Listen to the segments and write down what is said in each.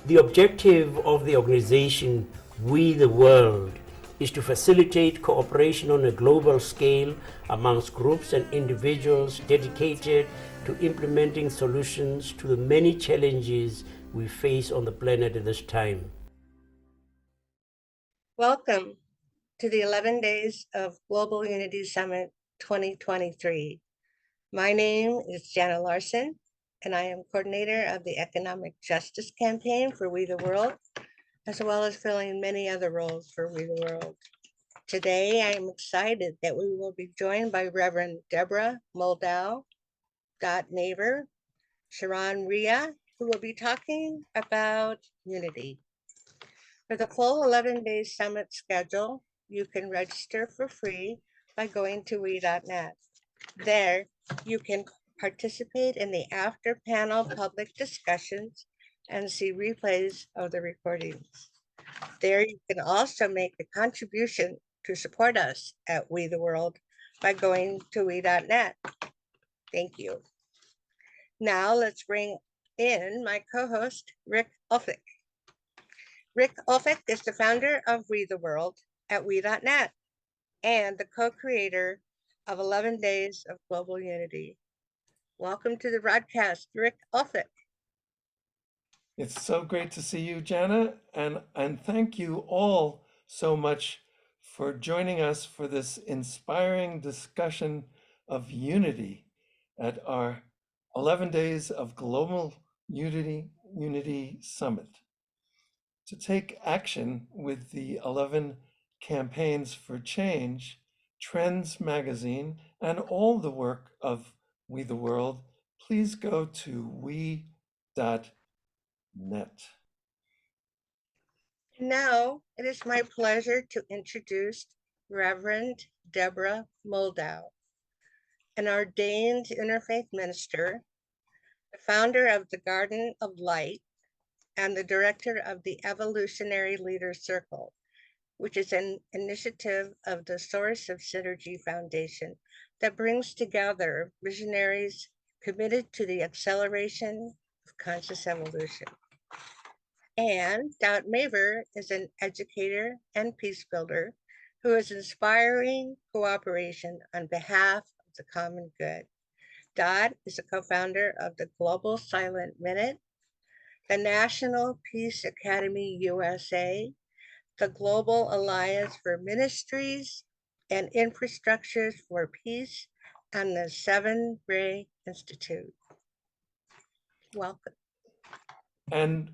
The objective of the organization, We the World, is to facilitate cooperation on a global scale amongst groups and individuals dedicated to implementing solutions to the many challenges we face on the planet at this time. Welcome to the 11 Days of Global Unity Summit 2023. My name is Jana Larson, and I am coordinator of the Economic Justice Campaign for We the World, as well as filling many other roles for We the World. Today, I am excited that we will be joined by Reverend Deborah Moldow, Maver, ShaRon Rea, who will be talking about unity. For the full 11-day summit schedule, you can register for free by going to we.net. There, you can participate in the after panel public discussions and see replays of the recordings. There, you can also make a contribution to support us at We the World by going to we.net. Thank you. Now let's bring in my co-host, Rick Ulfik. Rick Ulfik is the founder of We the World at we.net and the co-creator of 11 Days of Global Unity. Welcome to the broadcast, Rick Ulfik. It's so great to see you, Jana, and thank you all so much for joining us for this inspiring discussion of unity at our 11 Days of Global Unity Summit. To take action with the 11 Campaigns for Change, Trends Magazine, and all the work of We the World, please go to we.net. Now, it is my pleasure to introduce Reverend Deborah Moldow, an ordained interfaith minister, the founder of the Garden of Light, and the director of the Evolutionary Leaders Circle, which is an initiative of the Source of Synergy Foundation that brings together visionaries committed to the acceleration of conscious evolution. And Maver is an educator and peace builder who is inspiring cooperation on behalf of the common good. Dot is a co-founder of the Global Silent Minute, the National Peace Academy USA, the Global Alliance for Ministries and Infrastructures for Peace, and the ShaRon Rea Institute. Welcome. And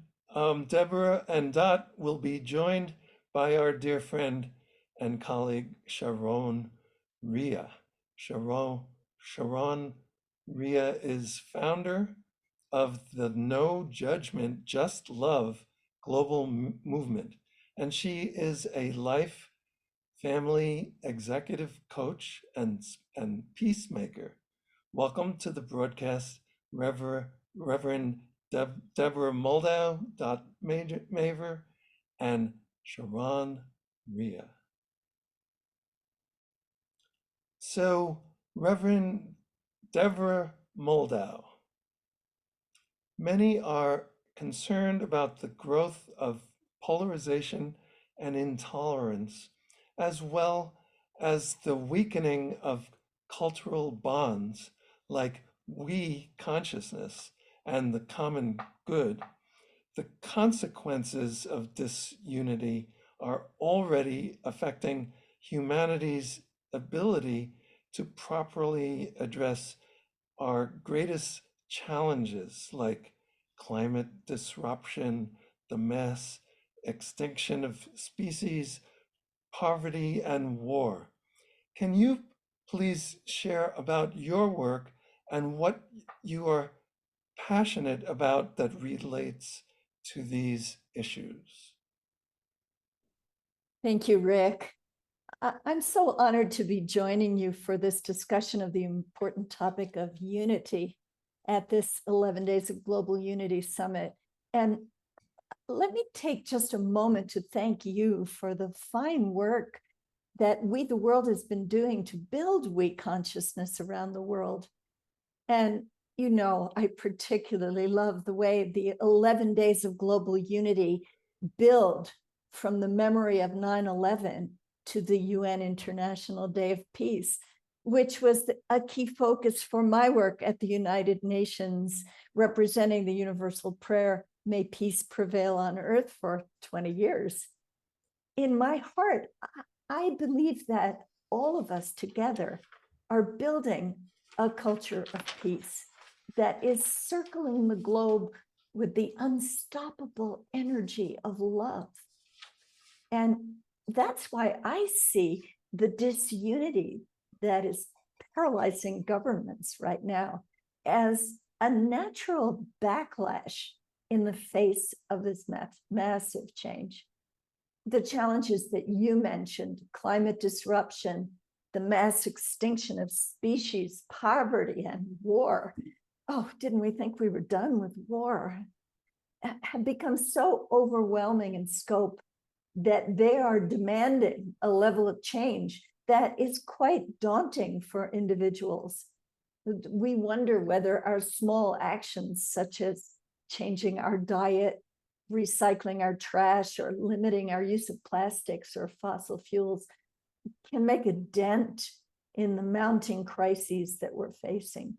Deborah and Dot will be joined by our dear friend and colleague, ShaRon Rea. ShaRon Rea is founder of the No Judgment, Just Love global movement, and she is a life, family, executive coach, and peacemaker. Welcome to the broadcast, Reverend Deborah Moldow, Maver, and ShaRon Rea. So, Reverend Deborah Moldow, many are concerned about the growth of polarization and intolerance, as well as the weakening of cultural bonds like we consciousness and the common good. The consequences of disunity are already affecting humanity's ability to properly address our greatest challenges like climate disruption, the mass extinction of species, poverty, and war. Can you please share about your work and what you are passionate about that relates to these issues? Thank you, Rick. I'm so honored to be joining you for this discussion of the important topic of unity at this 11 Days of Global Unity Summit. And let me take just a moment to thank you for the fine work that We the World has been doing to build we consciousness around the world. And You know, I particularly love the way the 11 days of global unity build from the memory of 9/11 to the UN International Day of Peace, which was a key focus for my work at the United Nations, representing the universal prayer, may peace prevail on earth, for 20 years. In my heart, I believe that all of us together are building a culture of peace that is circling the globe with the unstoppable energy of love. And that's why I see the disunity that is paralyzing governments right now as a natural backlash in the face of this massive change. The challenges that you mentioned, climate disruption, the mass extinction of species, poverty, and war. Oh, didn't we think we were done with war? Have become so overwhelming in scope that they are demanding a level of change that is quite daunting for individuals. We wonder whether our small actions, such as changing our diet, recycling our trash, or limiting our use of plastics or fossil fuels, can make a dent in the mounting crises that we're facing.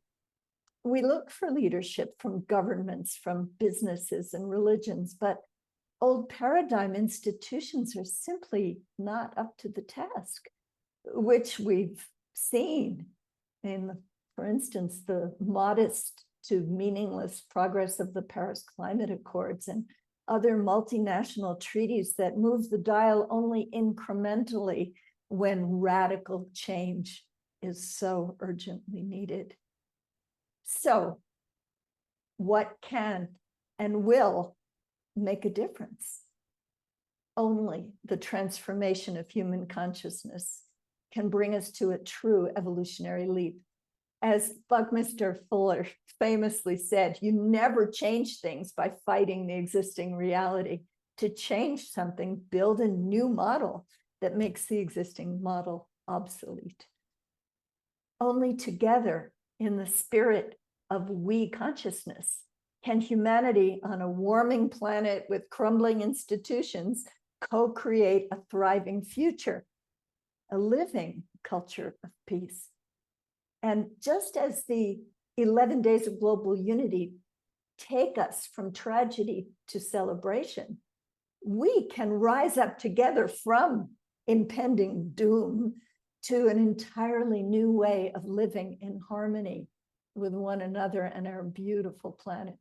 We look for leadership from governments, from businesses and religions, but old paradigm institutions are simply not up to the task, which we've seen in, for instance, the modest to meaningless progress of the Paris Climate Accords and other multinational treaties that move the dial only incrementally when radical change is so urgently needed. So, what can and will make a difference? Only the transformation of human consciousness can bring us to a true evolutionary leap. As Buckminster Fuller famously said, you never change things by fighting the existing reality. To change something, build a new model that makes the existing model obsolete. Only together, in the spirit of we consciousness, can humanity on a warming planet with crumbling institutions co-create a thriving future, a living culture of peace. And just as the 11 days of global unity take us from tragedy to celebration, we can rise up together from impending doom to an entirely new way of living in harmony with one another and our beautiful planet.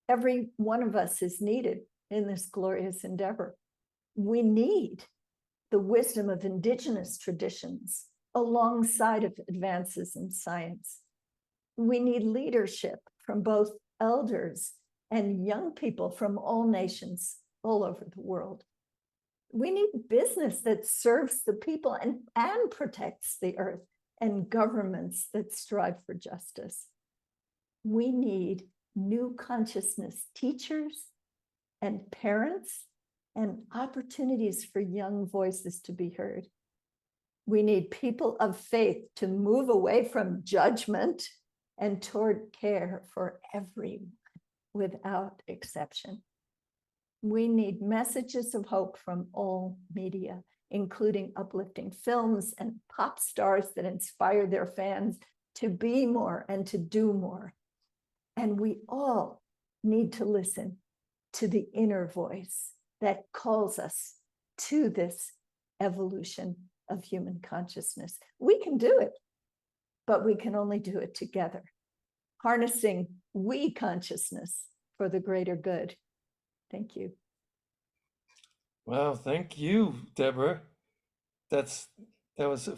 Every one of us is needed in this glorious endeavor. We need the wisdom of indigenous traditions alongside of advances in science. We need leadership from both elders and young people from all nations all over the world. We need business that serves the people and protects the earth, and governments that strive for justice. We need new consciousness teachers and parents and opportunities for young voices to be heard. We need people of faith to move away from judgment and toward care for everyone without exception. We need messages of hope from all media, including uplifting films and pop stars that inspire their fans to be more and to do more. And we all need to listen to the inner voice that calls us to this evolution of human consciousness. We can do it, but we can only do it together, harnessing we consciousness for the greater good. Thank you. Wow, thank you, Deborah. That was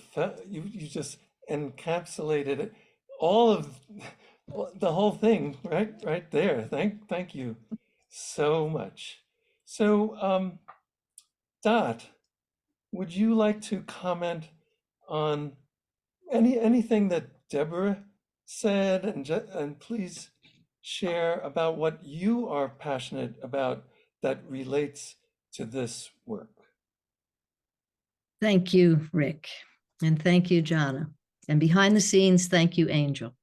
you just encapsulated it, all of the whole thing right there. Thank you so much. So Dot, would you like to comment on anything that Deborah said, and please share about what you are passionate about that relates to this work? Thank you, Rick, and thank you, Jana. And behind the scenes, thank you, Angel.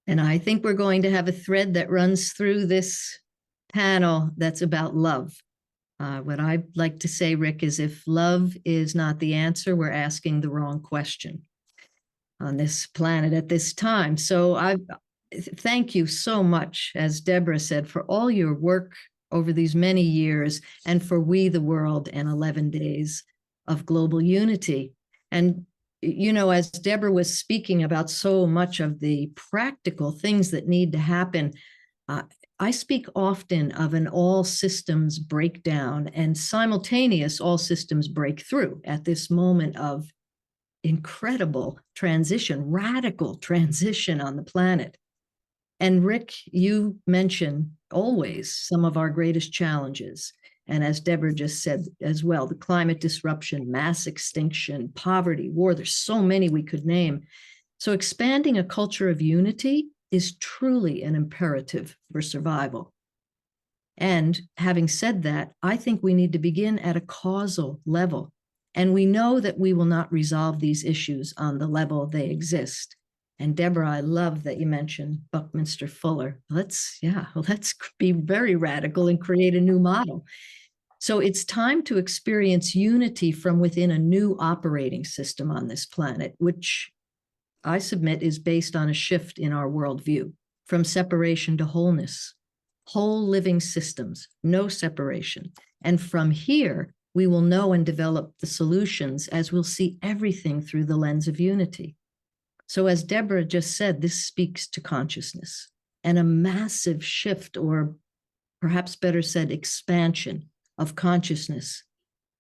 And I think we're going to have a thread that runs through this panel that's about love. What I'd like to say, Rick, is if love is not the answer, we're asking the wrong question on this planet at this time. So I thank you so much, as Deborah said, for all your work over these many years and for We the World and 11 Days of Global Unity. And, you know, as Deborah was speaking about so much of the practical things that need to happen, I speak often of an all systems breakdown and simultaneous all systems breakthrough at this moment of incredible transition, radical transition on the planet. And Rick, you mention always some of our greatest challenges. And as Deborah just said as well, the climate disruption, mass extinction, poverty, war, there's so many we could name. So expanding a culture of unity is truly an imperative for survival. And having said that, I think we need to begin at a causal level. And we know that we will not resolve these issues on the level they exist. And Deborah, I love that you mentioned Buckminster Fuller. Let's be very radical and create a new model. So it's time to experience unity from within a new operating system on this planet, which I submit is based on a shift in our worldview from separation to wholeness, whole living systems, no separation. And from here, we will know and develop the solutions as we'll see everything through the lens of unity. So as Deborah just said, this speaks to consciousness and a massive shift, or perhaps better said, expansion of consciousness.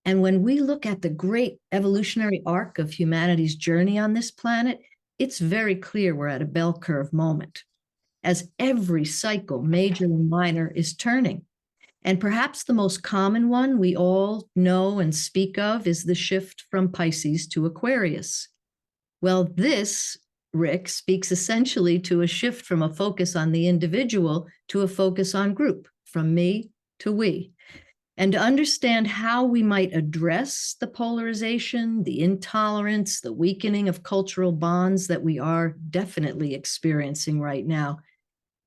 And when we look at the great evolutionary arc of humanity's journey on this planet, it's very clear we're at a bell curve moment, as every cycle, major and minor, is turning. And perhaps the most common one we all know and speak of is the shift from Pisces to Aquarius. Well, this, Rick, speaks essentially to a shift from a focus on the individual to a focus on group, from me to we. And to understand how we might address the polarization, the intolerance, the weakening of cultural bonds that we are definitely experiencing right now,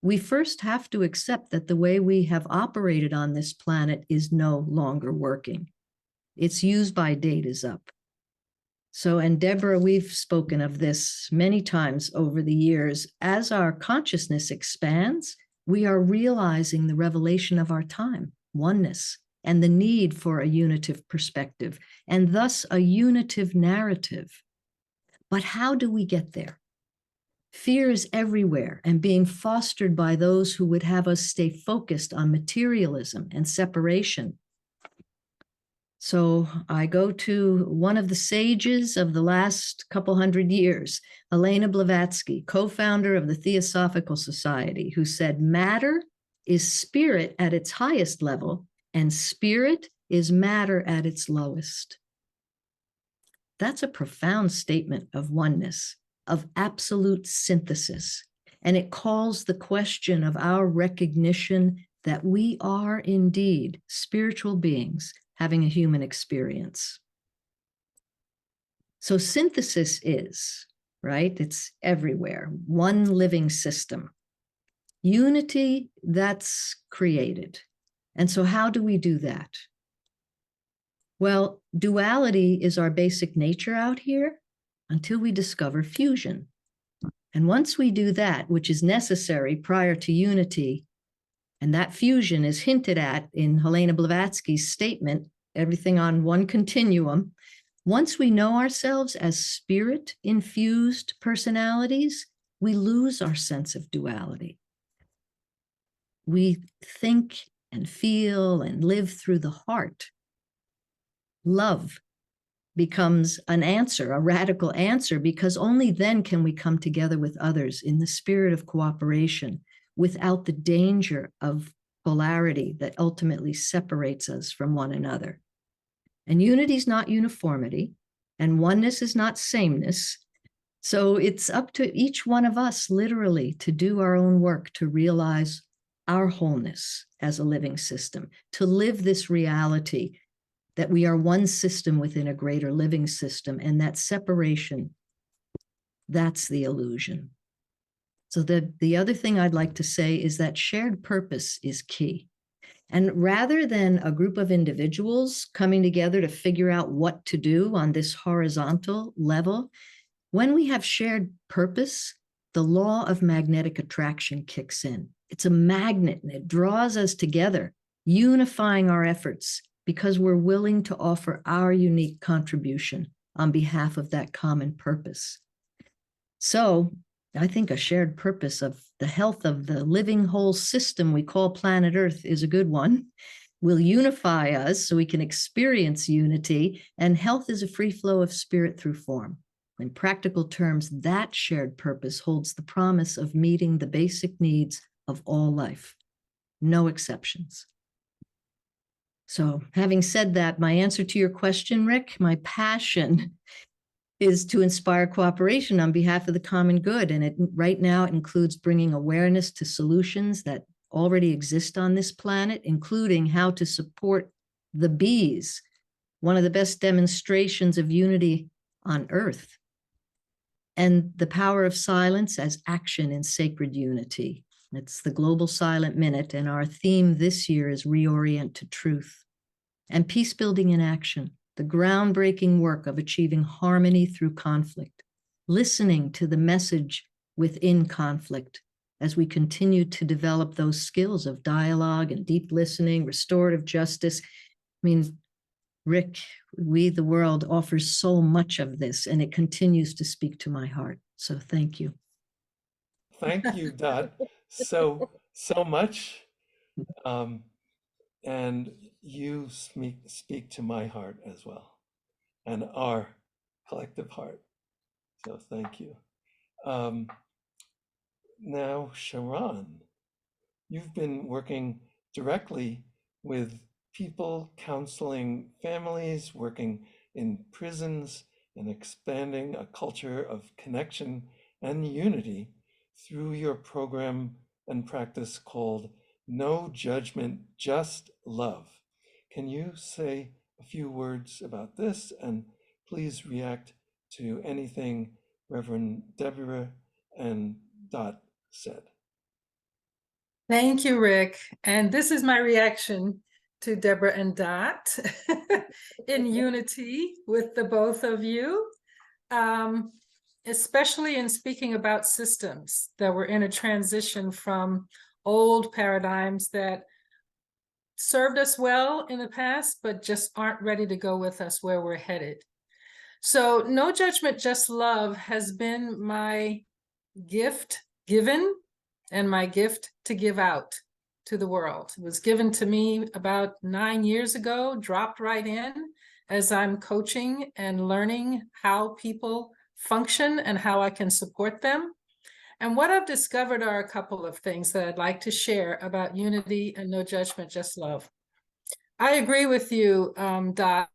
we first have to accept that the way we have operated on this planet is no longer working. Its use-by date is up. So, and Deborah, we've spoken of this many times over the years. As our consciousness expands, we are realizing the revelation of our time, oneness, and the need for a unitive perspective, and thus a unitive narrative. But how do we get there? Fear is everywhere and being fostered by those who would have us stay focused on materialism and separation. So I go to one of the sages of the last couple hundred years, Helena Blavatsky, co-founder of the Theosophical Society, who said, matter is spirit at its highest level, and spirit is matter at its lowest. That's a profound statement of oneness, of absolute synthesis. And it calls the question of our recognition that we are indeed spiritual beings having a human experience. So synthesis is, right? It's everywhere, one living system. Unity, that's created. And so how do we do that? Well, duality is our basic nature out here until we discover fusion. And once we do that, which is necessary prior to unity, and that fusion is hinted at in Helena Blavatsky's statement, everything on one continuum. Once we know ourselves as spirit-infused personalities, we lose our sense of duality. We think and feel and live through the heart. Love becomes an answer, a radical answer, because only then can we come together with others in the spirit of cooperation without the danger of polarity that ultimately separates us from one another. And unity is not uniformity, and oneness is not sameness. So it's up to each one of us literally to do our own work to realize our wholeness as a living system, to live this reality that we are one system within a greater living system, and that separation, that's the illusion. So the other thing I'd like to say is that shared purpose is key. And rather than a group of individuals coming together to figure out what to do on this horizontal level, when we have shared purpose, the law of magnetic attraction kicks in. It's a magnet and it draws us together, unifying our efforts because we're willing to offer our unique contribution on behalf of that common purpose. So I think a shared purpose of the health of the living whole system we call planet Earth is a good one. Will unify us so we can experience unity, and health is a free flow of spirit through form. In practical terms, that shared purpose holds the promise of meeting the basic needs of all life, no exceptions. So having said that, my answer to your question, Rick, my passion is to inspire cooperation on behalf of the common good. And right now it includes bringing awareness to solutions that already exist on this planet, including how to support the bees, one of the best demonstrations of unity on Earth, and the power of silence as action in sacred unity. It's the Global Silent Minute, and our theme this year is Reorient to Truth. And peace building in action, the groundbreaking work of achieving harmony through conflict, listening to the message within conflict as we continue to develop those skills of dialogue and deep listening, restorative justice. I mean, Rick, We the World offers so much of this, and it continues to speak to my heart. So thank you. Thank you, Dot, so much. And you speak to my heart as well, and our collective heart. So thank you. Now, ShaRon, you've been working directly with people, counseling families, working in prisons, and expanding a culture of connection and unity through your program and practice called No Judgment, Just Love. Can you say a few words about this, and please react to anything Reverend Deborah and Dot said? Thank you, Rick. And this is my reaction to Deborah and Dot in unity with the both of you, especially in speaking about systems that were in a transition from old paradigms that served us well in the past, but just aren't ready to go with us where we're headed. So No Judgment, Just Love has been my gift given and my gift to give out to the world. It was given to me about 9 years ago, dropped right in as I'm coaching and learning how people function and how I can support them. And what I've discovered are a couple of things that I'd like to share about unity and No Judgment, Just Love. I agree with you, Dot.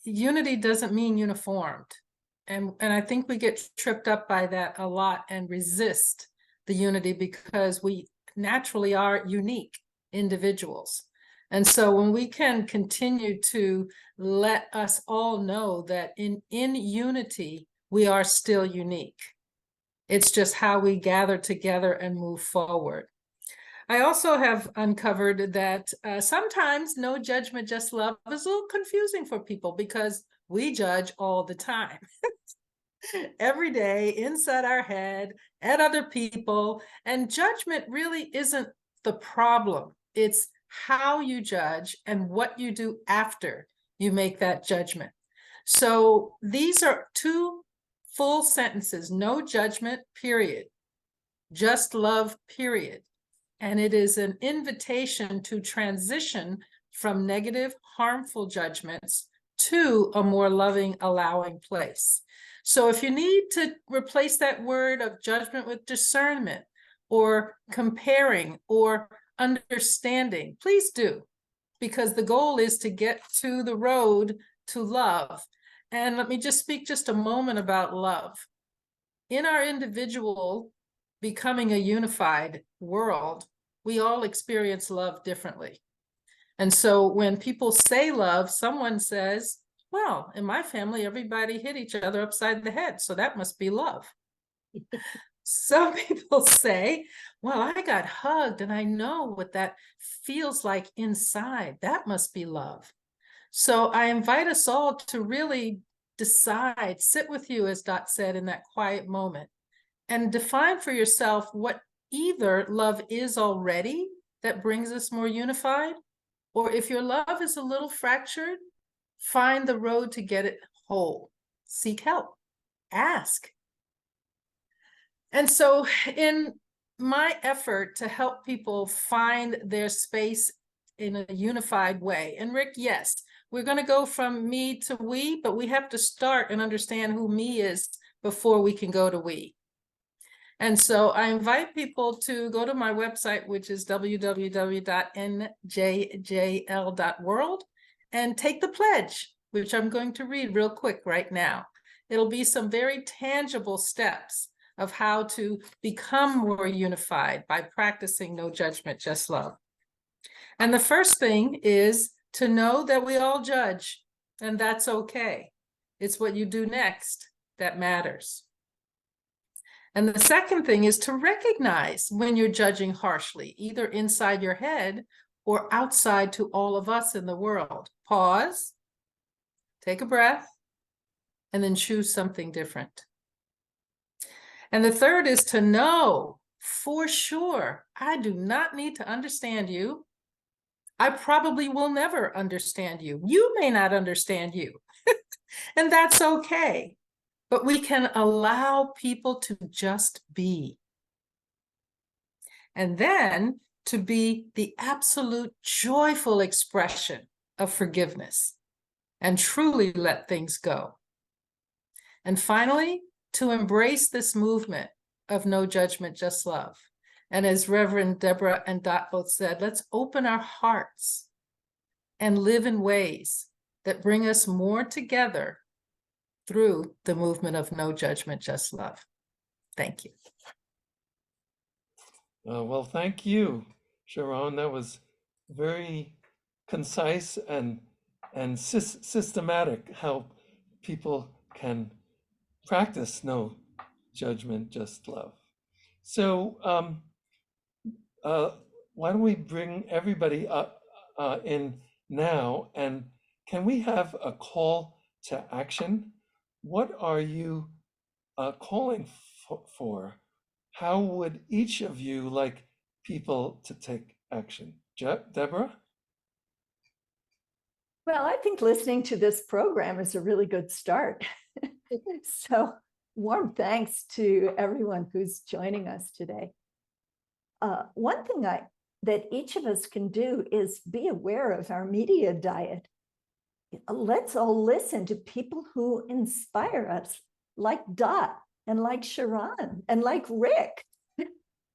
Unity doesn't mean uniformed. And I think we get tripped up by that a lot and resist the unity because we naturally are unique individuals. And so when we can continue to let us all know that in unity, we are still unique. It's just how we gather together and move forward. I also have uncovered that sometimes No Judgment, Just Love is a little confusing for people because we judge all the time. Every day inside our head at other people, and judgment really isn't the problem. It's how you judge and what you do after you make that judgment. So these are two full sentences: no judgment, period. Just love, period. And it is an invitation to transition from negative, harmful judgments to a more loving, allowing place. So if you need to replace that word of judgment with discernment or comparing or understanding, please do, because the goal is to get to the road to love. And let me just speak just a moment about love. In our individual becoming a unified world, we all experience love differently. And so when people say love, someone says, well, in my family, everybody hit each other upside the head, so that must be love. Some people say, well, I got hugged and I know what that feels like inside. That must be love. So I invite us all to really decide, sit with you, as Dot said, in that quiet moment, and define for yourself what either love is already that brings us more unified, or if your love is a little fractured, find the road to get it whole. Seek help, ask. And so in my effort to help people find their space in a unified way, and Rick, yes, we're going to go from me to we, but we have to start and understand who me is before we can go to we. And so I invite people to go to my website, which is www.njjl.world, and take the pledge, which I'm going to read real quick right now. It'll be some very tangible steps of how to become more unified by practicing no judgment, just love. And the first thing is to know that we all judge, and that's okay. It's what you do next that matters. And the second thing is to recognize when you're judging harshly, either inside your head or outside to all of us in the world. Pause, take a breath, and then choose something different. And the third is to know for sure, I do not need to understand you. I probably will never understand you. You may not understand you, and that's okay. But we can allow people to just be. And then to be the absolute joyful expression of forgiveness and truly let things go. And finally, to embrace this movement of no judgment, just love. And as Reverend Deborah and Dot both said, let's open our hearts and live in ways that bring us more together through the movement of no judgment, just love. Thank you. Well, thank you, ShaRon. That was very concise and systematic, how people can practice no judgment, just love. So why don't we bring everybody up in now, and can we have a call to action? What are you calling for? How would each of you like people to take action? Deborah? Well, I think listening to this program is a really good start. So warm thanks to everyone who's joining us today. One thing that each of us can do is be aware of our media diet. Let's all listen to people who inspire us, like Dot and like ShaRon and like Rick,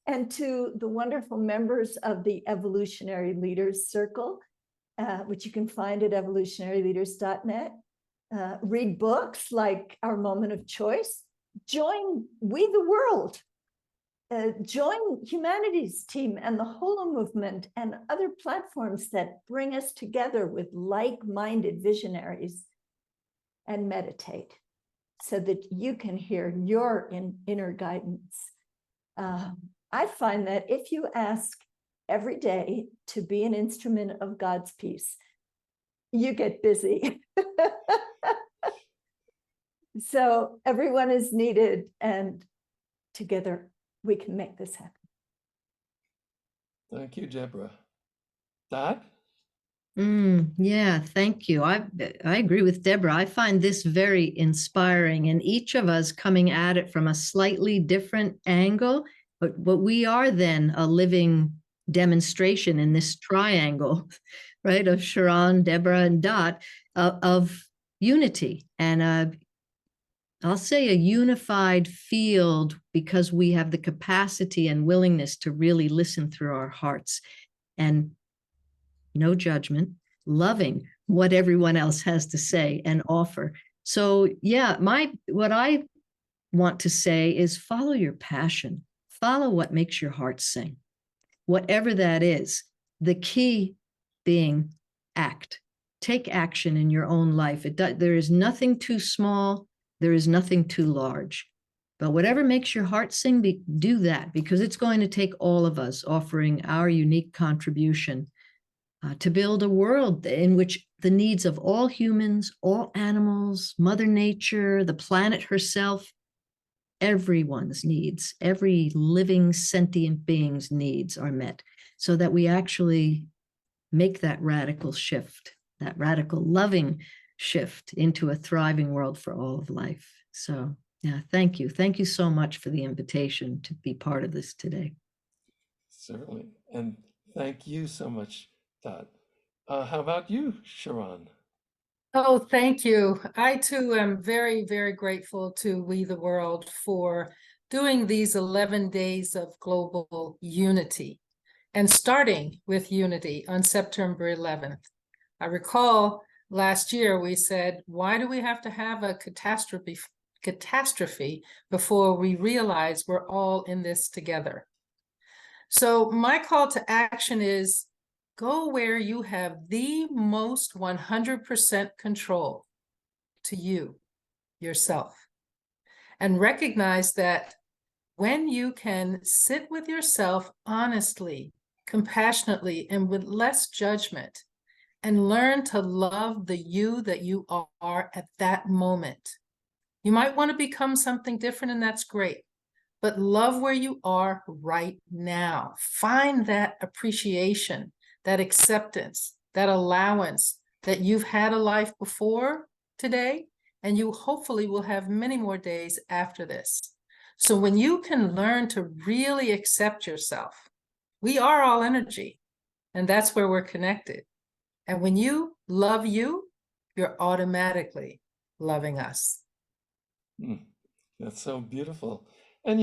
and to the wonderful members of the Evolutionary Leaders Circle, which you can find at evolutionaryleaders.net. Read books like Our Moment of Choice. Join We the World. Join Humanities Team and the Holo Movement and other platforms that bring us together with like-minded visionaries, and meditate so that you can hear your inner guidance. I find that if you ask every day to be an instrument of God's peace, you get busy. So everyone is needed, and together we can make this happen. Thank you, Deborah. Dot? Yeah, thank you. I agree with Deborah. I find this very inspiring, and each of us coming at it from a slightly different angle, but we are then a living demonstration in this triangle, right, of ShaRon, Deborah, and Dot, of unity, and I'll say a unified field, because we have the capacity and willingness to really listen through our hearts, and no judgment, loving what everyone else has to say and offer. So yeah, what I want to say is follow your passion, follow what makes your heart sing, whatever that is. The key being act, take action in your own life. There is nothing too small, there is nothing too large. But whatever makes your heart sing, do that, because it's going to take all of us offering our unique contribution to build a world in which the needs of all humans, all animals, Mother Nature, the planet herself, everyone's needs, every living sentient being's needs are met, so that we actually make that radical shift, that radical loving shift into a thriving world for all of life. So yeah, thank you. Thank you so much for the invitation to be part of this today. Certainly. And thank you so much, Dot. How about you, ShaRon? Oh, thank you. I too am very, very grateful to We the World for doing these 11 days of global unity and starting with unity on September 11th. I recall last year we said, why do we have to have a catastrophe before we realize we're all in this together? So my call to action is go where you have the most 100% control, to you, yourself, and recognize that when you can sit with yourself honestly, compassionately, and with less judgment, and learn to love the you that you are at that moment. You might want to become something different, and that's great. But love where you are right now. Find that appreciation, that acceptance, that allowance that you've had a life before today, and you hopefully will have many more days after this. So when you can learn to really accept yourself, we are all energy, and that's where we're connected. And when you love you, you're automatically loving us. That's so beautiful. And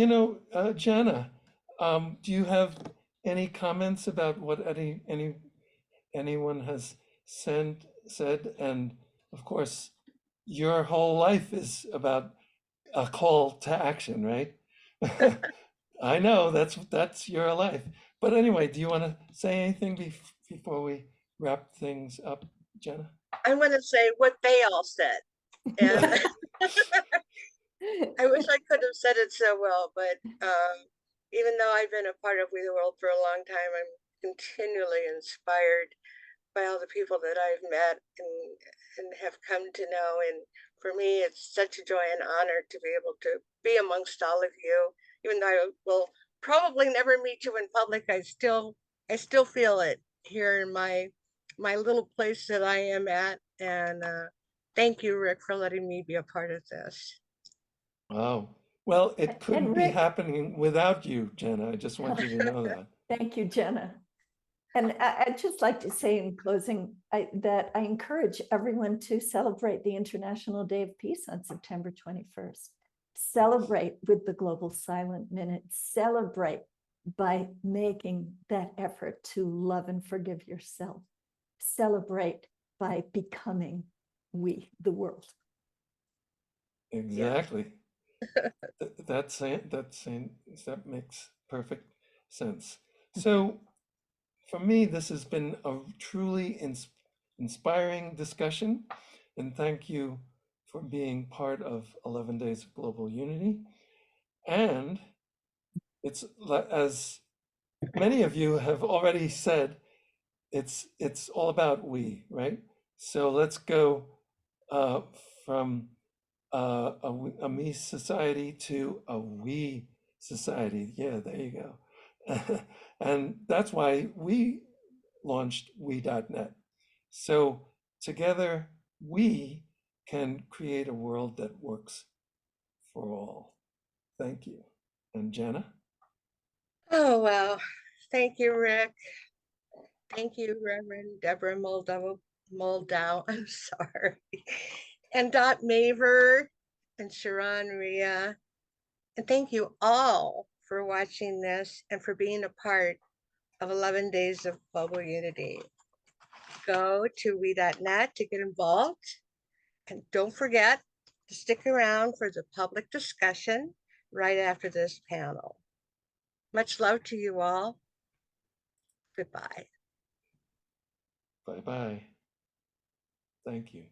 Jana, do you have any comments about what anyone has said? And of course, your whole life is about a call to action, right? I know that's your life. But anyway, do you want to say anything before we wrap things up, Jana? I want to say what they all said. And I wish I could have said it so well, but even though I've been a part of We the World for a long time, I'm continually inspired by all the people that I've met and have come to know. And for me, it's such a joy and honor to be able to be amongst all of you. Even though I will probably never meet you in public, I still feel it here in my little place that I am at. And thank you, Rick, for letting me be a part of this. Oh, well, it couldn't And be Rick, happening without you, Jenna. I just want you to know that. thank you, Jenna. And I'd just like to say in closing that I encourage everyone to celebrate the International Day of Peace on September 21st. Celebrate with the Global Silent Minute. Celebrate by making that effort to love and forgive yourself. Celebrate by becoming we, the world. Exactly. That makes perfect sense. So for me, this has been a truly inspiring discussion, and thank you for being part of 11 Days of Global Unity. And it's, as many of you have already said, it's all about we, right? So let's go from a me society to a we society. Yeah, there you go. And that's why we launched we.net. So together we can create a world that works for all. Thank you. And Jana? Oh, well, thank you, Rick. Thank you, Reverend Deborah Moldow. I'm sorry. And Dot Maver and ShaRon Rea. And thank you all for watching this and for being a part of 11 Days of Global Unity. Go to we.net to get involved. And don't forget to stick around for the public discussion right after this panel. Much love to you all. Goodbye. Bye-bye. Thank you.